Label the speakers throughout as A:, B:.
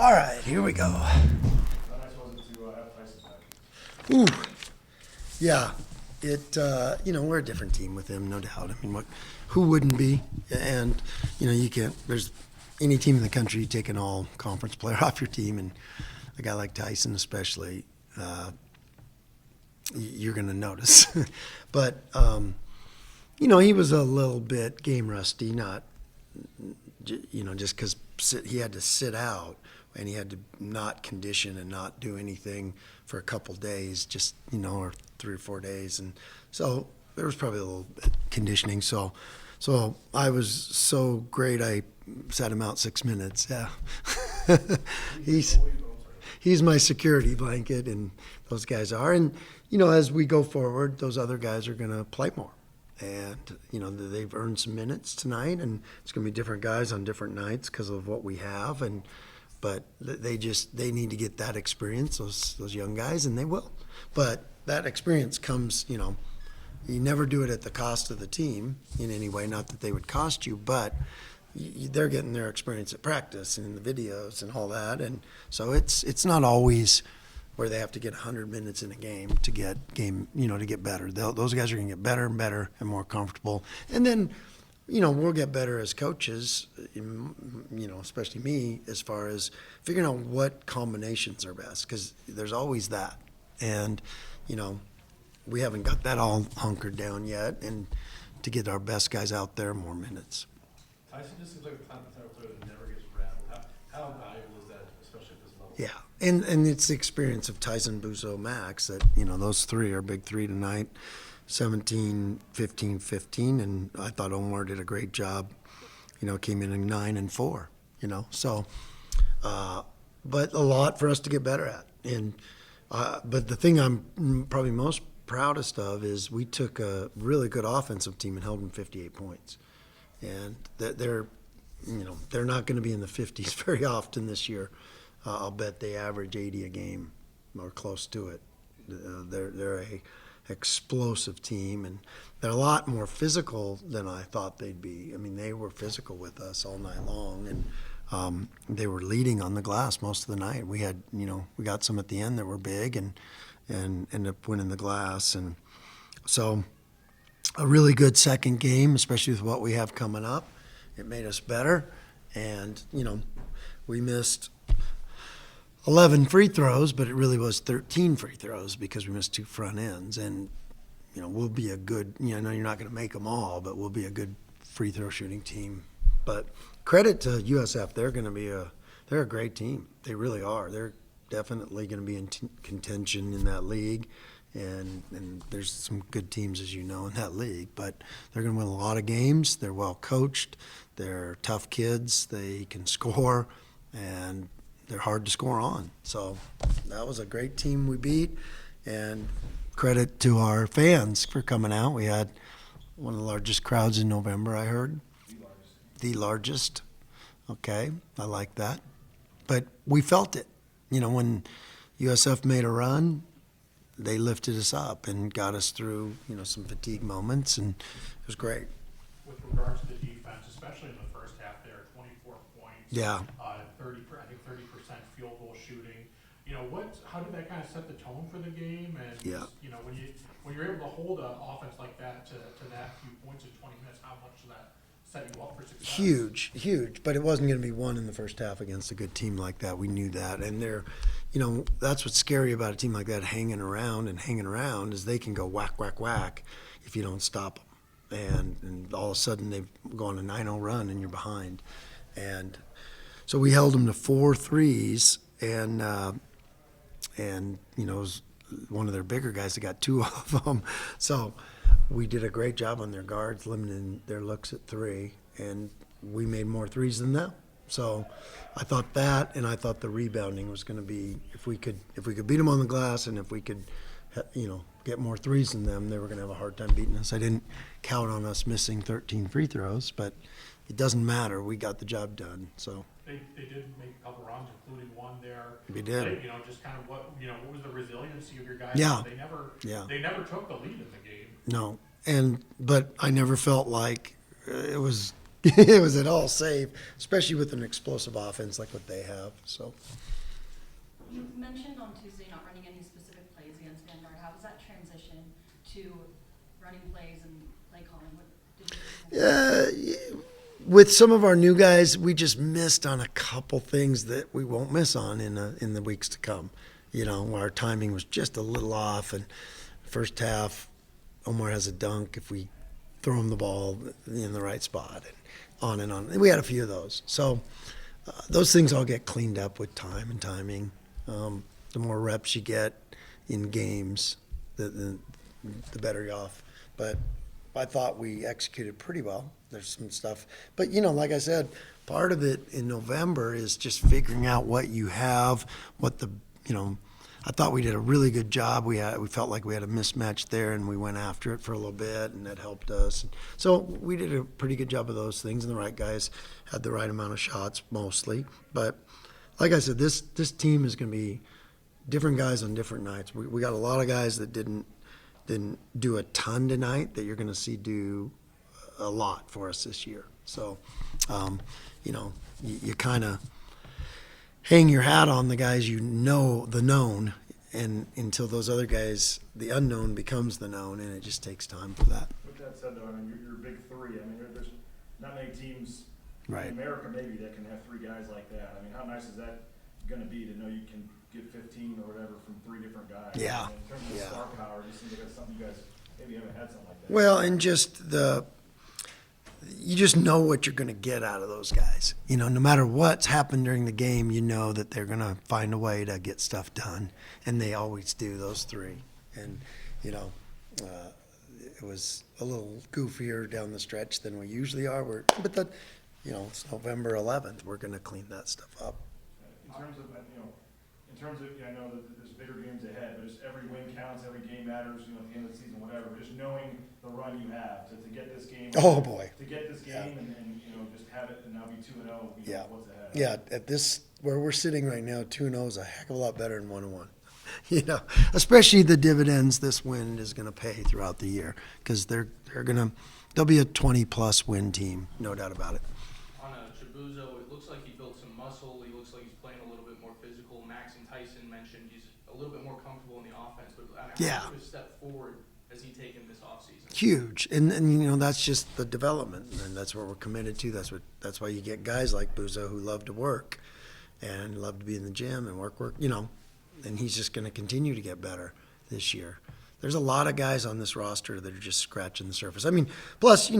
A: All right, here we go.
B: How nice was it to have Tyson back?
A: Ooh, yeah. We're a different team with him, no doubt. I mean, who wouldn't be? And, you can't, there's any team in the country, you take an all conference player off your team, and a guy like Tyson, especially, you're going to notice. But, he was a little bit game rusty, not, just because he had to sit out and he had to not condition and not do anything for a couple days, just, or 3 or 4 days. And so there was probably a little bit conditioning. So I was so great, I sat him out 6 minutes. Yeah. He's my security blanket, and those guys are. And, as we go forward, those other guys are going to play more. And, they've earned some minutes tonight, and it's going to be different guys on different nights because of what we have. But they need to get that experience, those young guys, and they will. But that experience comes, you never do it at the cost of the team in any way, not that they would cost you, but they're getting their experience at practice and in the videos and all that. And so it's not always where they have to get 100 minutes in a game to get better. Those guys are going to get better and better and more comfortable. And then, we'll get better as coaches, especially me, as far as figuring out what combinations are best, because there's always that. And, we haven't got that all hunkered down yet, and to get our best guys out there more minutes.
B: Tyson just seems like the type of player that never gets rattled. How valuable is that, especially at this level?
A: Yeah, and it's the experience of Tyson, Buzo, Max that, those three are big three tonight, 17, 15, 15, and I thought Omar did a great job, came in 9 and 4, so, but a lot for us to get better at. And, but the thing I'm probably most proudest of is we took a really good offensive team and held them 58 points. And they're not going to be in the 50s very often this year. I'll bet they average 80 a game or close to it. They're a explosive team, and they're a lot more physical than I thought they'd be. I mean, they were physical with us all night long, and they were leading on the glass most of the night. We had, we got some at the end that were big and ended up winning the glass. And so a really good second game, especially with what we have coming up. It made us better. And, we missed 11 free throws, but it really was 13 free throws because we missed 2 front ends. And, we'll be a good, I know you're not going to make them all, but we'll be a good free throw shooting team. But credit to USF. They're a great team. They really are. They're definitely going to be in contention in that league. And there's some good teams, as you know, in that league. But they're going to win a lot of games. They're well coached. They're tough kids. They can score, and they're hard to score on. So that was a great team we beat. And credit to our fans for coming out. We had one of the largest crowds in November, I heard. The largest. Okay, I like that. But we felt it. When USF made a run, they lifted us up and got us through, some fatigue moments, and it was great.
B: With regards to the defense, especially in the first half there, 24 points.
A: Yeah.
B: 30% field goal shooting. How did that kind of set the tone for the game? And,
A: Yeah.
B: when you're able to hold an offense like that to that few points in 20 minutes, how much does that set you up for success?
A: Huge. But it wasn't going to be won in the first half against a good team like that. We knew that. And that's what's scary about a team like that hanging around is they can go whack, whack, whack if you don't stop them. And all of a sudden they've gone a 9-0 run and you're behind. And so we held them to 4 threes, and it was one of their bigger guys that got 2 of them. So we did a great job on their guards, limiting their looks at 3, and we made more threes than them. So I thought that, and I thought the rebounding was going to be, if we could beat them on the glass, and if we could, get more threes than them, they were going to have a hard time beating us. I didn't count on us missing 13 free throws, but it doesn't matter. We got the job done. So
B: They did make a couple runs, including one there.
A: We did.
B: Just kind of what was the resiliency of your guys?
A: Yeah.
B: They never took the lead in the game.
A: no, but I never felt like it was it was at all safe, especially with an explosive offense like what they have. So
C: You mentioned on Tuesday not running any specific plays against Vanguard. How was that transition to running plays and play calling? What did you
A: with some of our new guys, we just missed on a couple things that we won't miss on in the weeks to come. You know, our timing was just a little off, and first half, Omar has a dunk if we throw him the ball in the right spot, and on and on. And we had a few of those. So those things all get cleaned up with time and timing. The more reps you get in games, the better you're off. But I thought we executed pretty well. There's some stuff. But, you know, like I said, part of it in November is just figuring out what you have, I thought we did a really good job. We felt like we had a mismatch there, and we went after it for a little bit, and that helped us. So we did a pretty good job of those things, and the right guys had the right amount of shots mostly. But like I said, this team is going to be different guys on different nights. We got a lot of guys that didn't do a ton tonight that you're going to see do a lot for us this year. So, you kind of hang your hat on the guys the known, and until those other guys, the unknown becomes the known, and it just takes time for that.
D: With that said, though, I mean, you're big three. I mean, there's not many teams
A: Right.
D: in America maybe that can have three guys like that. I mean, how nice is that going to be to know you can get 15 or whatever from three different guys?
A: Yeah.
D: And in terms of
A: Yeah.
D: star power, it just seems like that's something you guys maybe haven't had something like that.
A: Well, and just you just know what you're going to get out of those guys. You know, no matter what's happened during the game, you know that they're going to find a way to get stuff done, and they always do, those three. And, it was a little goofier down the stretch than we usually are. It's November 11th. We're going to clean that stuff up.
D: In terms of, I know that there's bigger games ahead, but just every win counts, every game matters, at the end of the season, whatever. Just knowing the run you have to get this game.
A: Oh, boy.
D: To get this game and just have it and now be 2-0.
A: Yeah.
D: What's ahead?
A: Yeah, at this, where we're sitting right now, 2-0 is a heck of a lot better than 1-1. Especially the dividends this win is going to pay throughout the year, because they'll be a 20-plus win team, no doubt about it.
B: On Chibuzo, it looks like he built some muscle. He looks like he's playing a little bit more physical. Max and Tyson mentioned he's a little bit more comfortable in the offense. But how much of a step forward has he taken this offseason?
A: Huge, and that's just the development, and that's what we're committed to. That's why you get guys like Buzo who love to work and love to be in the gym and work. And he's just going to continue to get better this year. There's a lot of guys on this roster that are just scratching the surface. I mean, plus,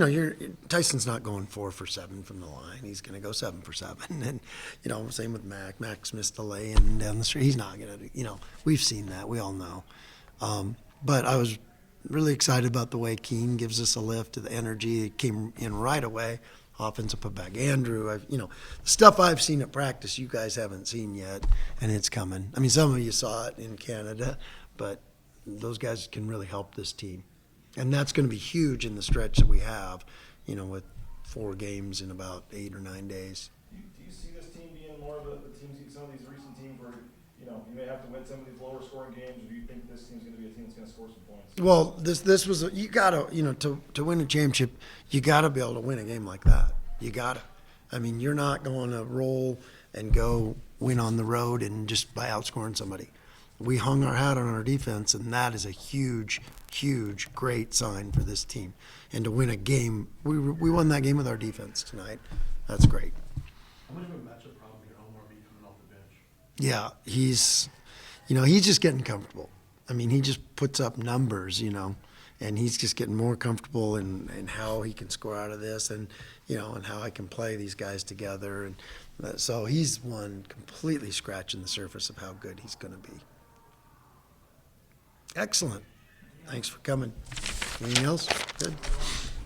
A: Tyson's not going 4 for 7 from the line. He's going to go 7 for 7. And, same with Mac. Mac's missed a lay-in down the street. He's not going to, we've seen that. We all know. But I was really excited about the way Keene gives us a lift to the energy. It came in right away. Offensive putback. Andrew, stuff I've seen at practice you guys haven't seen yet, and it's coming. I mean, some of you saw it in Canada, but those guys can really help this team. And that's going to be huge in the stretch that we have, with 4 games in about 8 or 9 days.
D: Do you see this team being more of the teams, some of these recent teams where, you may have to win some of these lower scoring games, or do you think this team's going to be a team that's going to score some points?
A: Well, this was, you got to, to win a championship, you got to be able to win a game like that. You got to. I mean, you're not going to roll and go win on the road and just by outscoring somebody. We hung our hat on our defense, and that is a huge, huge, great sign for this team. And to win a game, we won that game with our defense tonight. That's great.
B: How much of a matchup problem can Omar be coming off the bench?
A: Yeah, he's just getting comfortable. I mean, he just puts up numbers, and he's just getting more comfortable in how he can score out of this, and and how I can play these guys together. And so he's one completely scratching the surface of how good he's going to be. Excellent. Thanks for coming. Anything else? Good.